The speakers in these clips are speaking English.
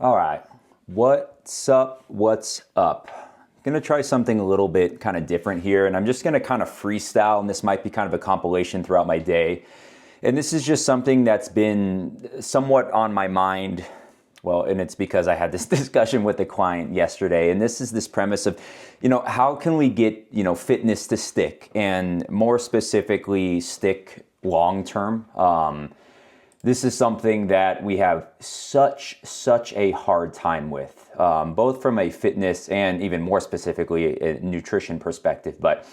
All right, what's up, what's up? I'm gonna try something a little bit kind of different here, and I'm just gonna kind of freestyle, and this might be kind of a compilation throughout my day. And this is just something that's been somewhat on my mind. Well, and it's because I had this discussion with a client yesterday, and this is this premise of, how can we get, fitness to stick, and more specifically, stick long term. This is something that we have such a hard time with, both from a fitness and even more specifically a nutrition perspective. But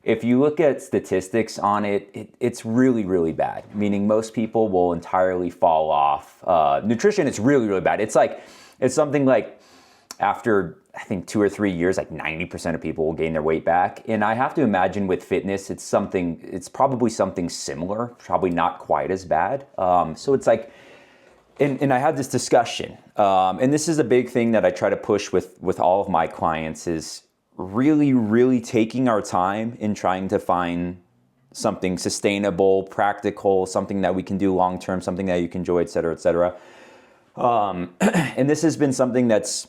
if you look at statistics on it, it's really, really bad. Meaning most people will entirely fall off. Nutrition is really, really bad. It's something like after I think 2 or 3 years, like 90% of people will gain their weight back. And I have to imagine with fitness, it's probably something similar, probably not quite as bad. So it's like, and I had this discussion, and this is a big thing that I try to push with all of my clients is really, really taking our time in trying to find something sustainable, practical, something that we can do long-term, something that you can enjoy, et cetera, et cetera. And this has been something that's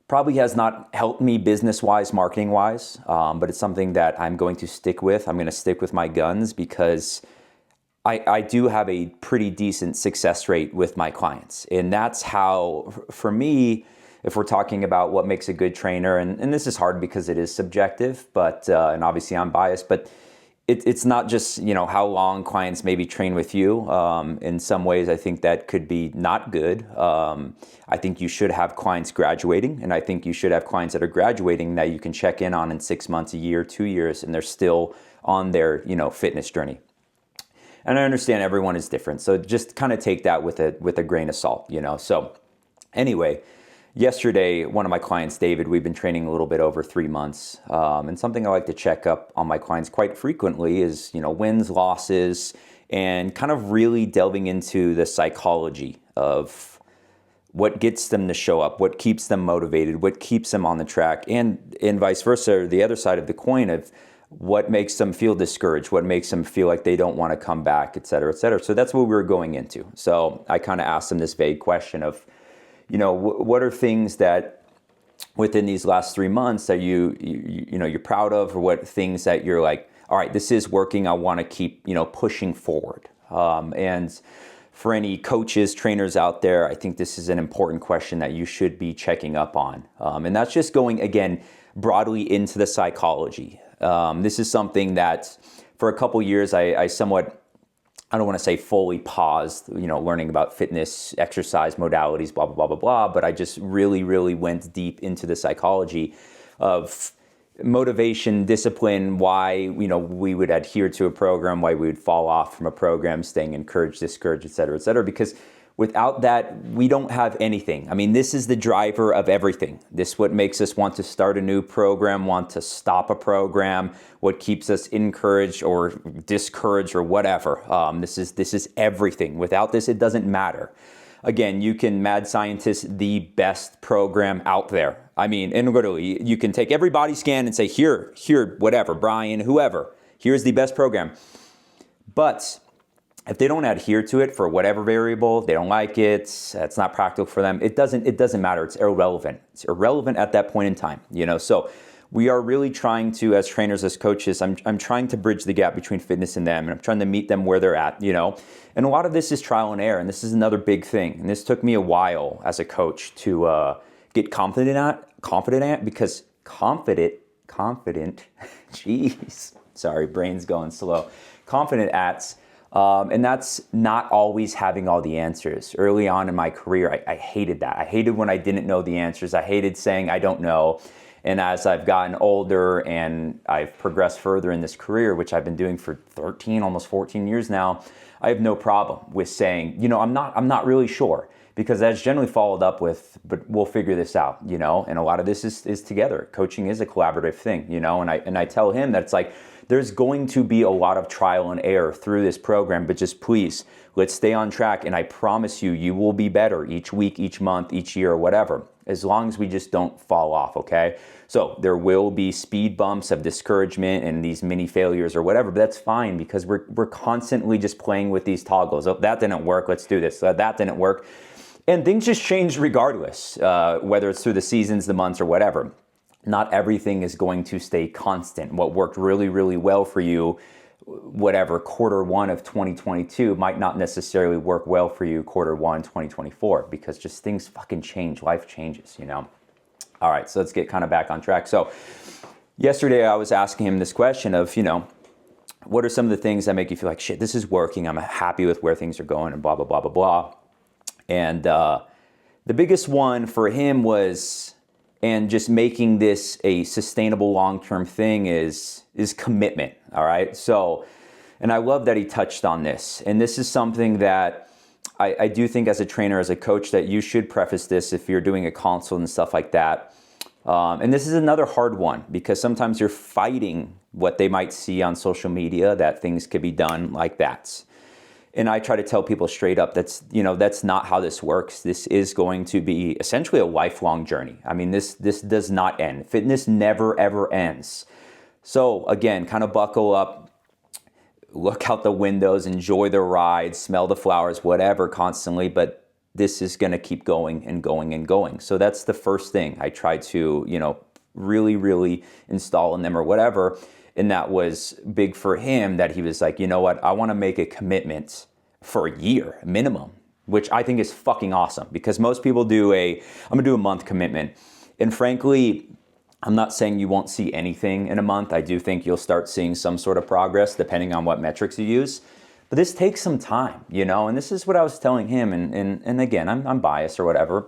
probably has not helped me business-wise, marketing-wise, but it's something that I'm going to stick with. I'm going to stick with my guns because I do have a pretty decent success rate with my clients. And that's how, for me, if we're talking about what makes a good trainer, and this is hard because it is subjective, but and obviously I'm biased, but it's not just, how long clients maybe train with you. In some ways, I think that could be not good. I think you should have clients graduating, and I think you should have clients that are graduating that you can check in on in 6 months, a year, 2 years, and they're still on their, fitness journey. And I understand everyone is different, so just kind of take that with a grain of salt, So anyway, yesterday, one of my clients, David, we've been training a little bit over 3 months. And something I like to check up on my clients quite frequently is, wins, losses, and kind of really delving into the psychology of what gets them to show up, what keeps them motivated, what keeps them on the track, and vice versa, the other side of the coin of what makes them feel discouraged, what makes them feel like they don't want to come back, et cetera, et cetera. So that's what we were going into. So I kind of asked them this vague question of, what are things that within these last 3 months that you're proud of, or what things that you're like, all right, this is working, I want to keep, pushing forward. And for any coaches, trainers out there, I think this is an important question that you should be checking up on. And that's just going, again, broadly into the psychology. This is something that for a couple years, I somewhat, I don't want to say fully paused, learning about fitness, exercise modalities, blah, blah, blah, blah, blah. But I just really, really went deep into the psychology of motivation, discipline, why, we would adhere to a program, why we would fall off from a program, staying encouraged, discouraged, et cetera, because without that, we don't have anything. I mean, this is the driver of everything. This is what makes us want to start a new program, want to stop a program, what keeps us encouraged or discouraged or whatever. This is everything. Without this, it doesn't matter. Again, you can mad scientist the best program out there. I mean, and literally, you can take every body scan and say, here, whatever, Brian, whoever, here's the best program. But if they don't adhere to it for whatever variable, they don't like it, it's not practical for them, it doesn't matter. It's irrelevant. It's irrelevant at that point in time, So we are really trying to, as trainers, as coaches, I'm trying to bridge the gap between fitness and them, and I'm trying to meet them where they're at, And a lot of this is trial and error, and this is another big thing. And this took me a while as a coach to get confident at, because confident, jeez, sorry, brain's going slow. Confident at. And that's not always having all the answers. Early on in my career, I hated that. I hated when I didn't know the answers. I hated saying I don't know. And as I've gotten older and I've progressed further in this career, which I've been doing for 13, almost 14 years now, I have no problem with saying, I'm not really sure, because that's generally followed up with, but we'll figure this out, And a lot of this is together. Coaching is a collaborative thing, and I tell him that it's like, there's going to be a lot of trial and error through this program, but just please, let's stay on track. And I promise you will be better each week, each month, each year, or whatever, as long as we just don't fall off, okay? So there will be speed bumps of discouragement and these mini failures or whatever, but that's fine, because we're constantly just playing with these toggles. Oh, that didn't work, let's do this. That didn't work. And things just change regardless, whether it's through the seasons, the months, or whatever. Not everything is going to stay constant. What worked really, really well for you, whatever, quarter one of 2022 might not necessarily work well for you quarter one, 2024, because just things fucking change. Life changes, you know? All right, so let's get kind of back on track. So yesterday I was asking him this question of, you know, what are some of the things that make you feel like, shit, this is working, I'm happy with where things are going, and blah, blah, blah, blah, blah. And the biggest one for him was, and just making this a sustainable long-term thing is commitment, all right? So, and I love that he touched on this. And this is something that I do think as a trainer, as a coach, that you should preface this if you're doing a consult and stuff like that. And this is another hard one, because sometimes you're fighting what they might see on social media, that things could be done like that. And I try to tell people straight up, that's not how this works. This is going to be essentially a lifelong journey. I mean, this does not end. Fitness never, ever ends. So again, kind of buckle up, look out the windows, enjoy the ride, smell the flowers, whatever, constantly, but this is going to keep going and going and going. So that's the first thing I try to, you know, really, really install in them or whatever. And that was big for him, that he was like, you know what, I want to make a commitment for a year minimum, which I think is fucking awesome, because most people I'm gonna do a month commitment. And frankly, I'm not saying you won't see anything in a month. I do think you'll start seeing some sort of progress depending on what metrics you use. But this takes some time, you know, and this is what I was telling him. And again, I'm biased or whatever.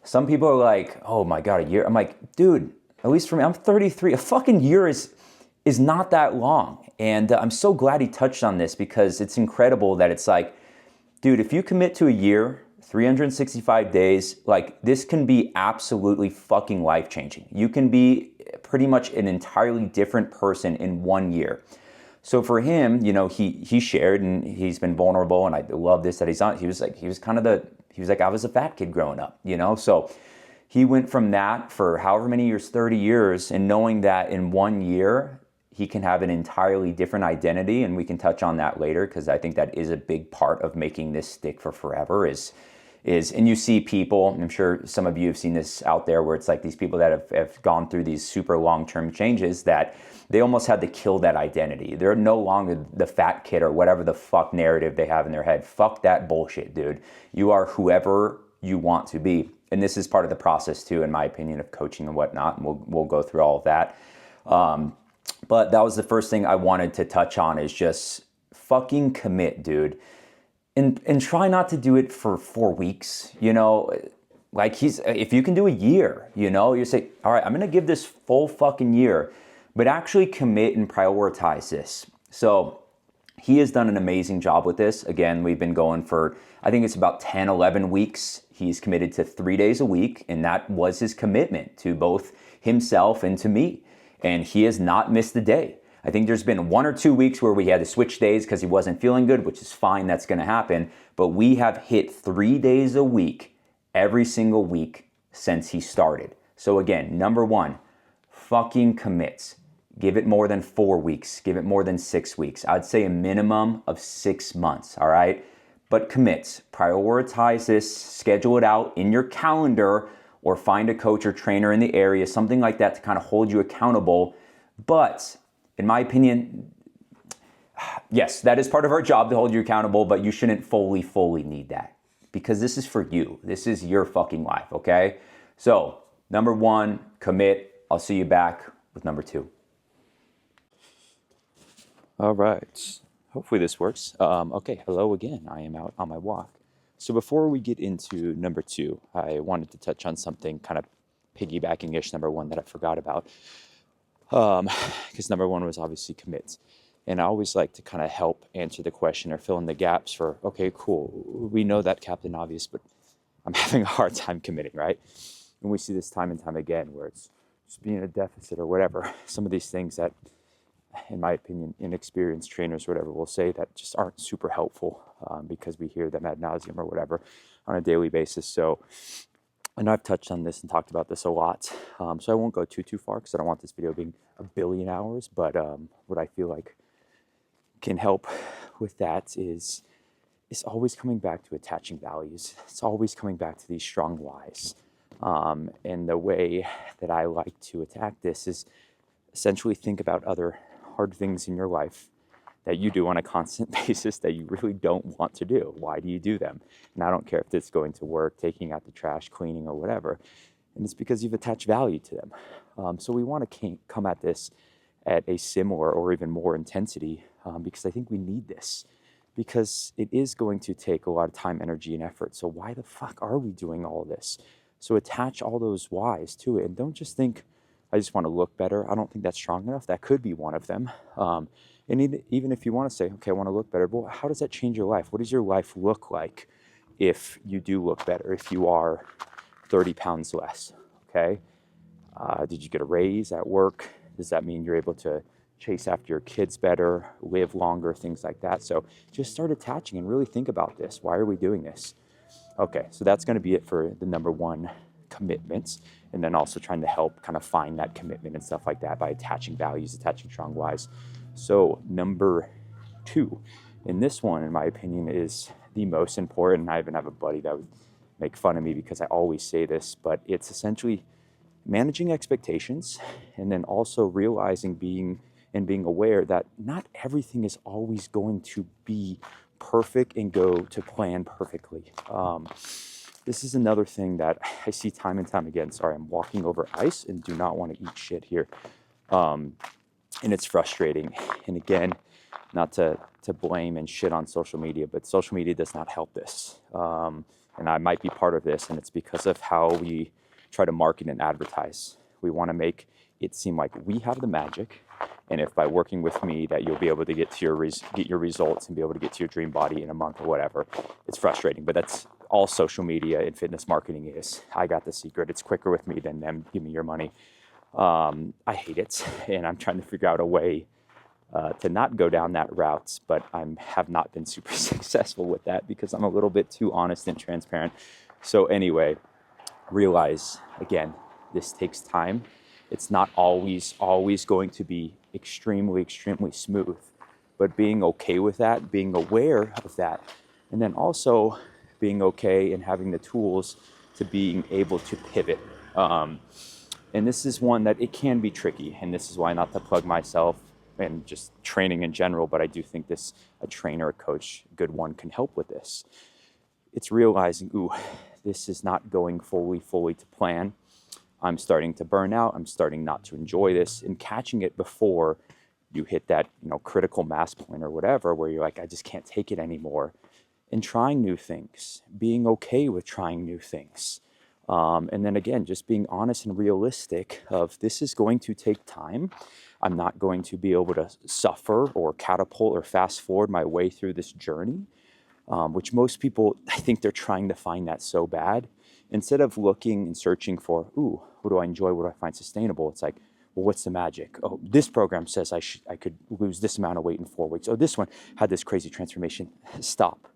Some people are like, oh my God, a year. I'm like, dude, at least for me, I'm 33. A fucking year is not that long. And I'm so glad he touched on this, because it's incredible that it's like, dude, if you commit to a year, 365 days, like, this can be absolutely fucking life-changing. You can be pretty much an entirely different person in 1 year. So for him, you know, he shared, and he's been vulnerable, and I love this that he's on. He was like, I was a fat kid growing up, you know? So he went from that for however many years, 30 years, and knowing that in 1 year, he can have an entirely different identity, and we can touch on that later, because I think that is a big part of making this stick for forever is, and you see people, and I'm sure some of you have seen this out there, where it's like these people that have gone through these super long-term changes that they almost had to kill that identity. They're no longer the fat kid or whatever the fuck narrative they have in their head. Fuck that bullshit, dude. You are whoever you want to be. And this is part of the process too, in my opinion, of coaching and whatnot. And we'll go through all of that. But that was the first thing I wanted to touch on, is just fucking commit, dude. And try not to do it for 4 weeks, you know, like if you can do a year, you know, you say, all right, I'm going to give this full fucking year, but actually commit and prioritize this. So he has done an amazing job with this. Again, we've been going for, I think it's about 10, 11 weeks. He's committed to 3 days a week, and that was his commitment to both himself and to me. And he has not missed a day. I think there's been 1 or 2 weeks where we had to switch days because he wasn't feeling good, which is fine, that's gonna happen. But we have hit 3 days a week every single week since he started. So again, number one, fucking commits. Give it more than 4 weeks, give it more than 6 weeks. I'd say a minimum of 6 months, all right? But commits, prioritize this, schedule it out in your calendar, or find a coach or trainer in the area, something like that, to kind of hold you accountable. But in my opinion, yes, that is part of our job, to hold you accountable, but you shouldn't fully need that, because this is for you. This is your fucking life, okay? So, number one, commit. I'll see you back with number two. All right. Hopefully this works. Okay, hello again. I am out on my walk. So before we get into number two, I wanted to touch on something kind of piggybacking-ish number one that I forgot about. Because number one was obviously commits. And I always like to kind of help answer the question or fill in the gaps for, okay, cool, we know that Captain Obvious, but I'm having a hard time committing, right? And we see this time and time again, where it's just being a deficit or whatever. Some of these things that, in my opinion, inexperienced trainers or whatever will say that just aren't super helpful, because we hear them ad nauseum or whatever on a daily basis. So, and I've touched on this and talked about this a lot. So I won't go too far, because I don't want this video being a billion hours. But what I feel like can help with that is is always coming back to attaching values. It's always coming back to these strong whys. And the way that I like to attack this is essentially think about other hard things in your life that you do on a constant basis that you really don't want to do. Why do you do them? And I don't care if it's going to work, taking out the trash, cleaning, or whatever. And it's because you've attached value to them. So we want to come at this at a similar or even more intensity because I think we need this. Because it is going to take a lot of time, energy, and effort. So why the fuck are we doing all this? So attach all those whys to it. And don't just think, I just want to look better. I don't think that's strong enough. That could be one of them. And even if you want to say, okay, I want to look better, well, how does that change your life? What does your life look like if you do look better, if you are 30 pounds less, okay? Did you get a raise at work? Does that mean you're able to chase after your kids better, live longer, things like that? So just start attaching and really think about this. Why are we doing this? Okay, so that's going to be it for the number one, commitments, and then also trying to help kind of find that commitment and stuff like that by attaching values, attaching strong whys. So number two, and this one, in my opinion, is the most important. I even have a buddy that would make fun of me because I always say this, but it's essentially managing expectations and then also realizing being aware that not everything is always going to be perfect and go to plan perfectly. This is another thing that I see time and time again. Sorry, I'm walking over ice and do not want to eat shit here. And it's frustrating. And again, not to blame and shit on social media, but social media does not help this. And I might be part of this, and it's because of how we try to market and advertise. We want to make it seem like we have the magic, and if by working with me that you'll be able to get your results and be able to get to your dream body in a month or whatever. It's frustrating, but that's all social media and fitness marketing is. I got the secret. It's quicker with me than them. Give me your money. I hate it, and I'm trying to figure out a way to not go down that route, but I have not been super successful with that because I'm a little bit too honest and transparent. So anyway, realize, again, this takes time. It's not always going to be extremely smooth, but being okay with that, being aware of that, and then also being okay and having the tools to being able to pivot. And this is one that it can be tricky, and this is why, not to plug myself and just training in general, but I do think a trainer, a coach, a good one, can help with this. It's realizing, this is not going fully to plan. I'm starting to burn out. I'm starting not to enjoy this, and catching it before you hit that, critical mass point or whatever, where you're like, I just can't take it anymore. And trying new things, being okay with trying new things. And then again, just being honest and realistic of this is going to take time. I'm not going to be able to suffer or catapult or fast forward my way through this journey, which most people, I think they're trying to find that so bad. Instead of looking and searching for, what do I enjoy? What do I find sustainable? It's like, well, what's the magic? Oh, this program says I could lose this amount of weight in 4 weeks. Oh, this one had this crazy transformation. Stop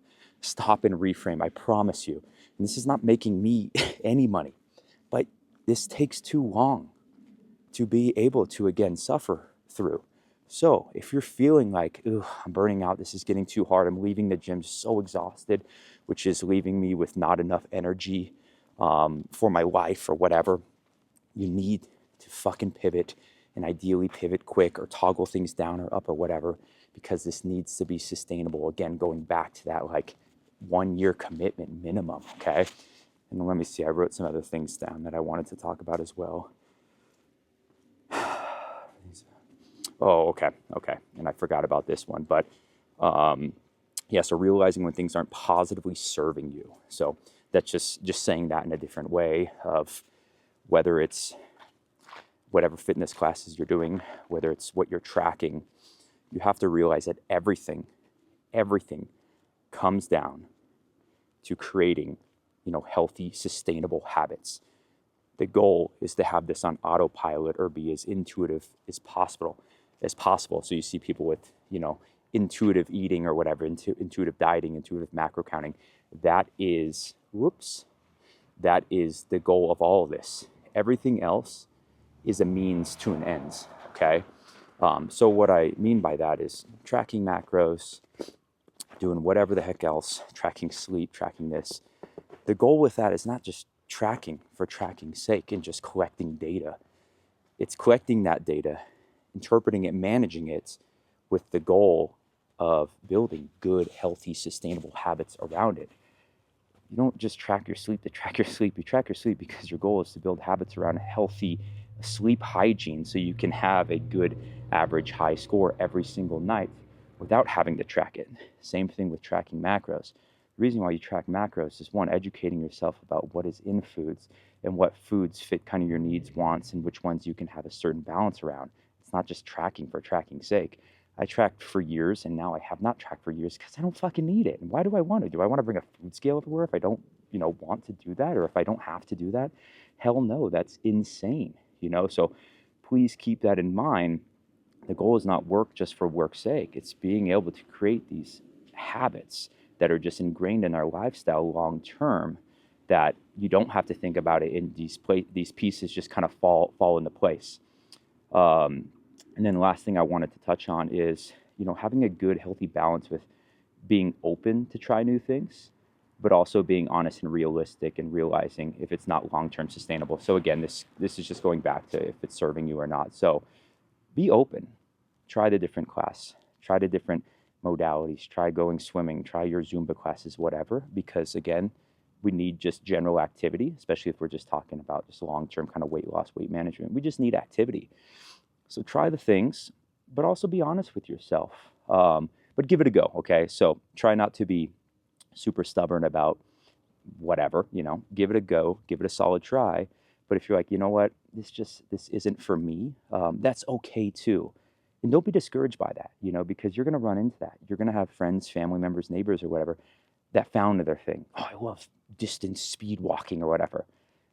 and reframe. I promise you. And this is not making me any money, but this takes too long to be able to, again, suffer through. So if you're feeling like, I'm burning out, this is getting too hard, I'm leaving the gym so exhausted, which is leaving me with not enough energy for my life or whatever, you need to fucking pivot, and ideally pivot quick or toggle things down or up or whatever, because this needs to be sustainable. Again, going back to that 1 year commitment minimum, okay? And let me see, I wrote some other things down that I wanted to talk about as well. Oh, okay. And I forgot about this one, but so realizing when things aren't positively serving you. So that's just saying that in a different way of whether it's whatever fitness classes you're doing, whether it's what you're tracking, you have to realize that everything comes down to creating, healthy, sustainable habits. The goal is to have this on autopilot or be as intuitive as possible. So you see people with, intuitive eating or whatever, intuitive dieting, intuitive macro counting. That is the goal of all of this. Everything else is a means to an end, okay? So what I mean by that is tracking macros, doing whatever the heck else, tracking sleep, tracking this. The goal with that is not just tracking for tracking's sake and just collecting data. It's collecting that data, interpreting it, managing it with the goal of building good, healthy, sustainable habits around it. You don't just track your sleep to track your sleep. You track your sleep because your goal is to build habits around healthy sleep hygiene so you can have a good average high score every single night without having to track it. Same thing with tracking macros. The reason why you track macros is, one, educating yourself about what is in foods and what foods fit kind of your needs, wants, and which ones you can have a certain balance around. It's not just tracking for tracking's sake. I tracked for years, and now I have not tracked for years because I don't fucking need it. And why do I want to? Do I want to bring a food scale everywhere if I don't, want to do that, or if I don't have to do that? Hell no, that's insane, So please keep that in mind. The goal is not work just for work's sake. It's being able to create these habits that are just ingrained in our lifestyle long term, that you don't have to think about it, and these pieces just kind of fall into place. And then the last thing I wanted to touch on is, having a good, healthy balance with being open to try new things, but also being honest and realistic and realizing if it's not long-term sustainable. So again, this is just going back to if it's serving you or not. So be open. Try the different class. Try the different modalities. Try going swimming. Try your Zumba classes, whatever. Because again, we need just general activity, especially if we're just talking about just long-term kind of weight loss, weight management. We just need activity. So try the things, but also be honest with yourself. But give it a go, okay? So try not to be super stubborn about whatever, give it a go, give it a solid try. But if you're like, you know what, this isn't for me, that's okay too. And don't be discouraged by that, because you're going to run into that. You're going to have friends, family members, neighbors, or whatever that found their thing. Oh, I love distance speed walking or whatever.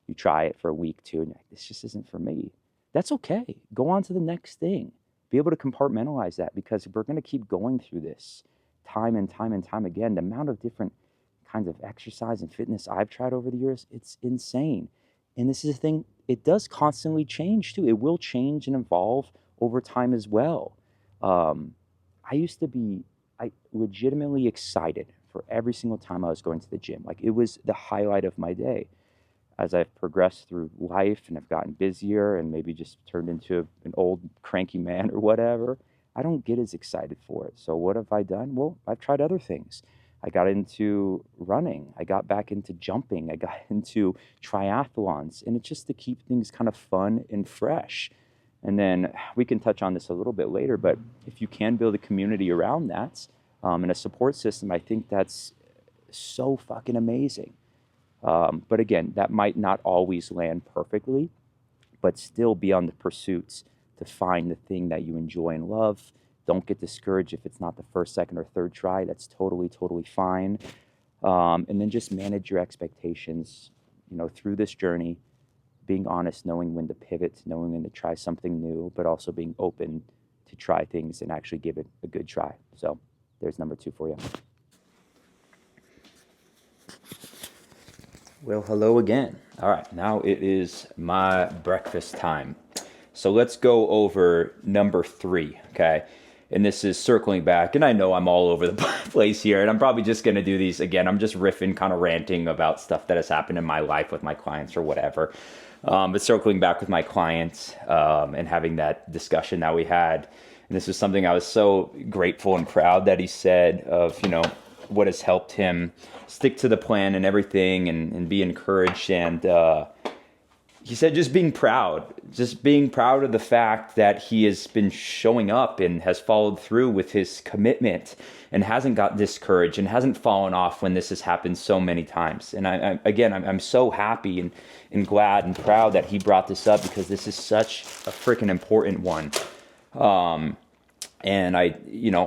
You try it for a week, too, and you're like, this just isn't for me. That's okay. Go on to the next thing. Be able to compartmentalize that, because we're going to keep going through this time and time and time again. The amount of different kinds of exercise and fitness I've tried over the years, it's insane. And this is the thing, it does constantly change too. It will change and evolve over time as well. I used to be legitimately excited for every single time I was going to the gym. Like, it was the highlight of my day. As I've progressed through life and I've gotten busier and maybe just turned into an old cranky man or whatever, I don't get as excited for it. So what have I done? Well, I've tried other things. I got into running. I got back into jumping. I got into triathlons. And it's just to keep things kind of fun and fresh. And then we can touch on this a little bit later, but if you can build a community around that and a support system, I think that's so fucking amazing. But again, that might not always land perfectly, but still be on the pursuits to find the thing that you enjoy and love. Don't get discouraged if it's not the first, second, or third try. That's totally, totally fine. And then just manage your expectations, through this journey, being honest, knowing when to pivot, knowing when to try something new, but also being open to try things and actually give it a good try. So there's number 2 for you. Well, hello again. All right, now it is my breakfast time. So let's go over number 3, okay? And this is circling back, and I know I'm all over the place here, and I'm probably just going to do these again. I'm just riffing, kind of ranting about stuff that has happened in my life with my clients or whatever. But circling back with my clients and having that discussion that we had, and this was something I was so grateful and proud that he said of, what has helped him stick to the plan and everything and be encouraged. And he said just being proud of the fact that he has been showing up and has followed through with his commitment and hasn't got discouraged and hasn't fallen off when this has happened so many times. And I'm so happy and glad and proud that he brought this up, because this is such a freaking important one. And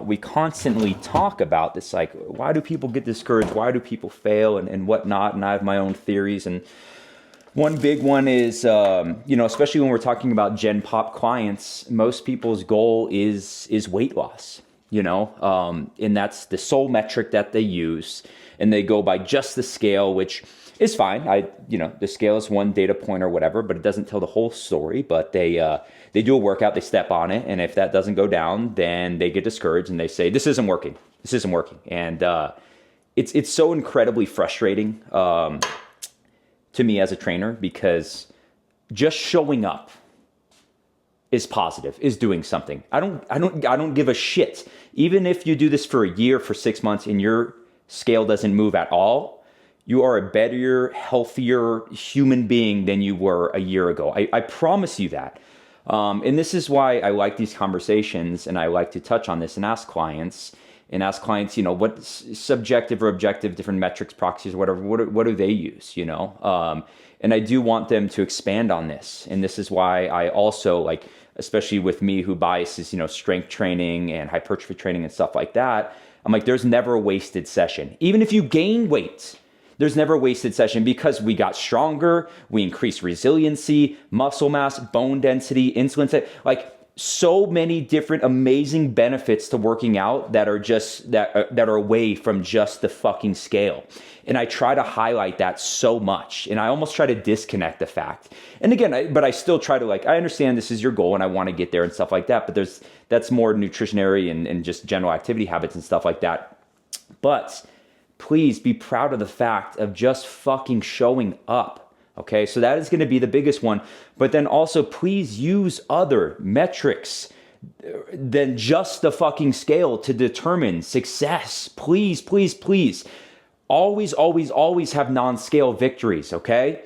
we constantly talk about this, like, why do people get discouraged? Why do people fail and whatnot? And I have my own theories. And one big one is, especially when we're talking about Gen Pop clients, most people's goal is weight loss, and that's the sole metric that they use. And they go by just the scale, which is fine. The scale is one data point or whatever, but it doesn't tell the whole story. But they do a workout, they step on it, and if that doesn't go down, then they get discouraged and they say, this isn't working. This isn't working. And it's so incredibly frustrating to me as a trainer, because just showing up is positive, is doing something. I don't give a shit. Even if you do this for a year, for 6 months, and your scale doesn't move at all, you are a better, healthier human being than you were a year ago. I promise you that. And this is why I like these conversations, and I like to touch on this and ask clients, what subjective or objective different metrics, proxies, or whatever, what do they use, And I do want them to expand on this. And this is why I also, especially with me who biases, strength training and hypertrophy training and stuff like that, I'm like, there's never a wasted session. Even if you gain weight, there's never a wasted session, because we got stronger, we increased resiliency, muscle mass, bone density, insulin set, so many different amazing benefits to working out that are just that are away from just the fucking scale. And I try to highlight that so much, and I almost try to disconnect the fact. And again, but I still try to, I understand this is your goal and I want to get there and stuff like that, but that's more nutritionary and just general activity habits and stuff like that. But please be proud of the fact of just fucking showing up. Okay, so that is going to be the biggest one. But then also, please use other metrics than just the fucking scale to determine success. Please, please, please. Always, always, always have non-scale victories, okay?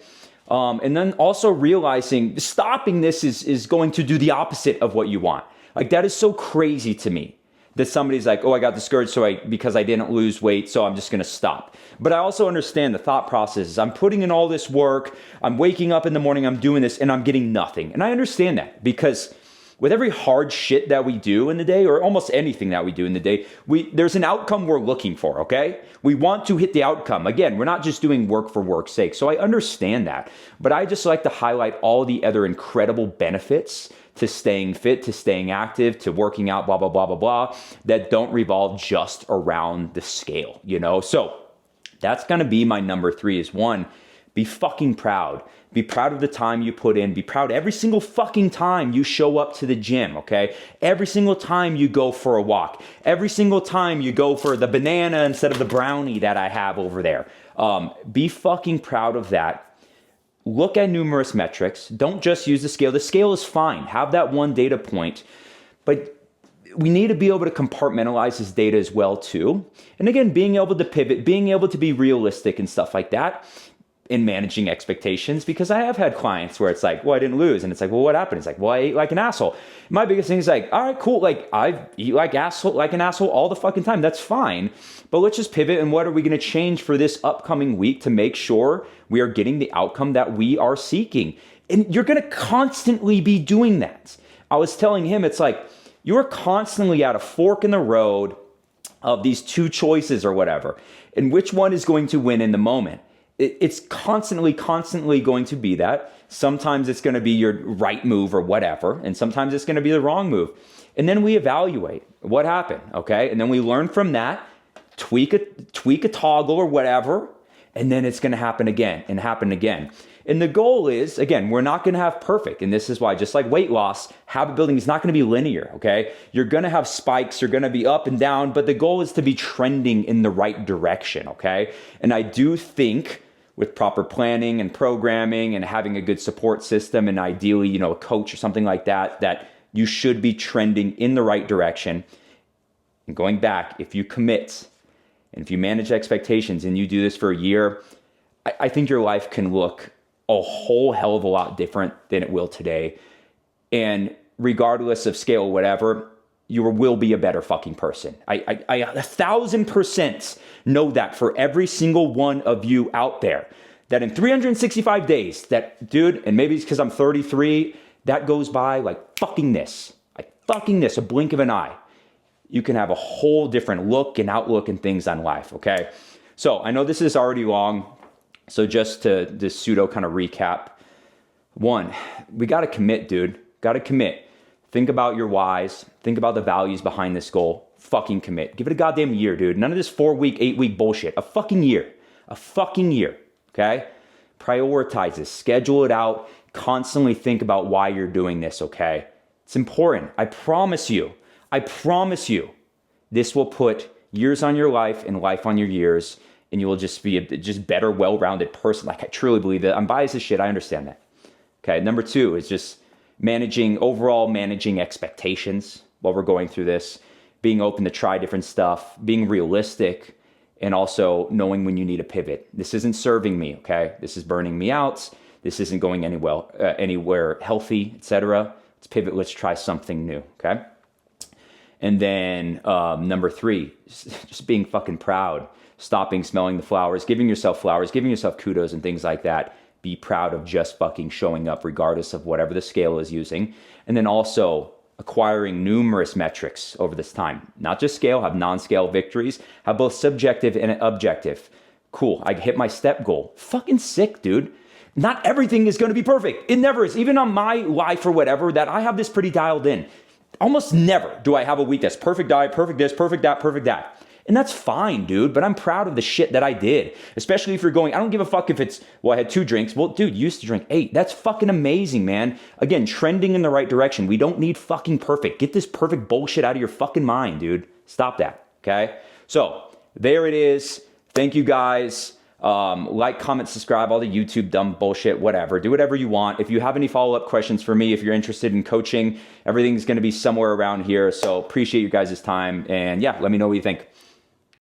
And then also realizing stopping this is going to do the opposite of what you want. That is so crazy to me, that somebody's like, oh, I got discouraged because I didn't lose weight, so I'm just going to stop. But I also understand the thought process. I'm putting in all this work, I'm waking up in the morning, I'm doing this, and I'm getting nothing. And I understand that, because with every hard shit that we do in the day, or almost anything that we do in the day, there's an outcome we're looking for, okay? We want to hit the outcome. Again, we're not just doing work for work's sake. So I understand that. But I just like to highlight all the other incredible benefits to staying fit, to staying active, to working out, blah, blah, blah, blah, blah, that don't revolve just around the scale, So that's going to be my number 3 is 1, be fucking proud. Be proud of the time you put in. Be proud every single fucking time you show up to the gym, okay? Every single time you go for a walk. Every single time you go for the banana instead of the brownie that I have over there. Be fucking proud of that. Look at numerous metrics. Don't just use the scale. The scale is fine. Have that one data point. But we need to be able to compartmentalize this data as well too. And again, being able to pivot, being able to be realistic and stuff like that in managing expectations, because I have had clients where it's like, well, I didn't lose. And it's like, well, what happened? It's like, well, I ate like an asshole. My biggest thing is like, all right, cool. I eat like an asshole all the fucking time. That's fine. But let's just pivot. And what are we going to change for this upcoming week to make sure we are getting the outcome that we are seeking? And you're going to constantly be doing that. I was telling him, it's like, you're constantly at a fork in the road of these two choices or whatever. And which one is going to win in the moment? It's constantly going to be that. Sometimes it's going to be your right move or whatever. And sometimes it's going to be the wrong move. And then we evaluate what happened, okay? And then we learn from that, tweak a toggle or whatever. And then it's going to happen again and happen again. And the goal is, again, we're not going to have perfect. And this is why, just like weight loss, habit building is not going to be linear, okay? You're going to have spikes, you're going to be up and down, but the goal is to be trending in the right direction, okay? And I do think with proper planning and programming and having a good support system and ideally, a coach or something like that, that you should be trending in the right direction. And going back, if you commit and if you manage expectations and you do this for a year, I think your life can look a whole hell of a lot different than it will today. And regardless of scale or whatever, you will be a better fucking person. I 1,000% know that for every single one of you out there, that in 365 days, that dude, and maybe it's because I'm 33, that goes by like fucking this, a blink of an eye. You can have a whole different look and outlook and things on life, okay? So I know this is already long, so just to this pseudo kind of recap. 1, we got to commit, dude. Got to commit. Think about your whys. Think about the values behind this goal. Fucking commit. Give it a goddamn year, dude. None of this 4-week, 8-week bullshit. A fucking year. Okay? Prioritize this. Schedule it out. Constantly think about why you're doing this, okay? It's important. I promise you. This will put years on your life and life on your years, and you will just be a just better, well-rounded person. Like, I truly believe that. I'm biased as shit. I understand that. Okay. Number 2 is just overall managing expectations while we're going through this, being open to try different stuff, being realistic, and also knowing when you need a pivot. This isn't serving me. Okay. This is burning me out. This isn't going anywhere healthy, etc. Let's pivot. Let's try something new. Okay. And then number 3, just being fucking proud. Stopping smelling the flowers, giving yourself kudos and things like that. Be proud of just fucking showing up regardless of whatever the scale is using. And then also acquiring numerous metrics over this time. Not just scale, have non-scale victories, have both subjective and objective. Cool, I hit my step goal. Fucking sick, dude. Not everything is going to be perfect. It never is. Even on my life or whatever, that I have this pretty dialed in. Almost never do I have a week that's perfect diet, perfect this, perfect that, perfect that. And that's fine, dude, but I'm proud of the shit that I did. Especially if you're going, I don't give a fuck if it's, well, I had 2 drinks. Well, dude, you used to drink 8. That's fucking amazing, man. Again, trending in the right direction. We don't need fucking perfect. Get this perfect bullshit out of your fucking mind, dude. Stop that, okay? So, there it is. Thank you, guys. Like, comment, subscribe, all the YouTube dumb bullshit, whatever. Do whatever you want. If you have any follow-up questions for me, if you're interested in coaching, everything's going to be somewhere around here. So, appreciate you guys' time. And yeah, let me know what you think.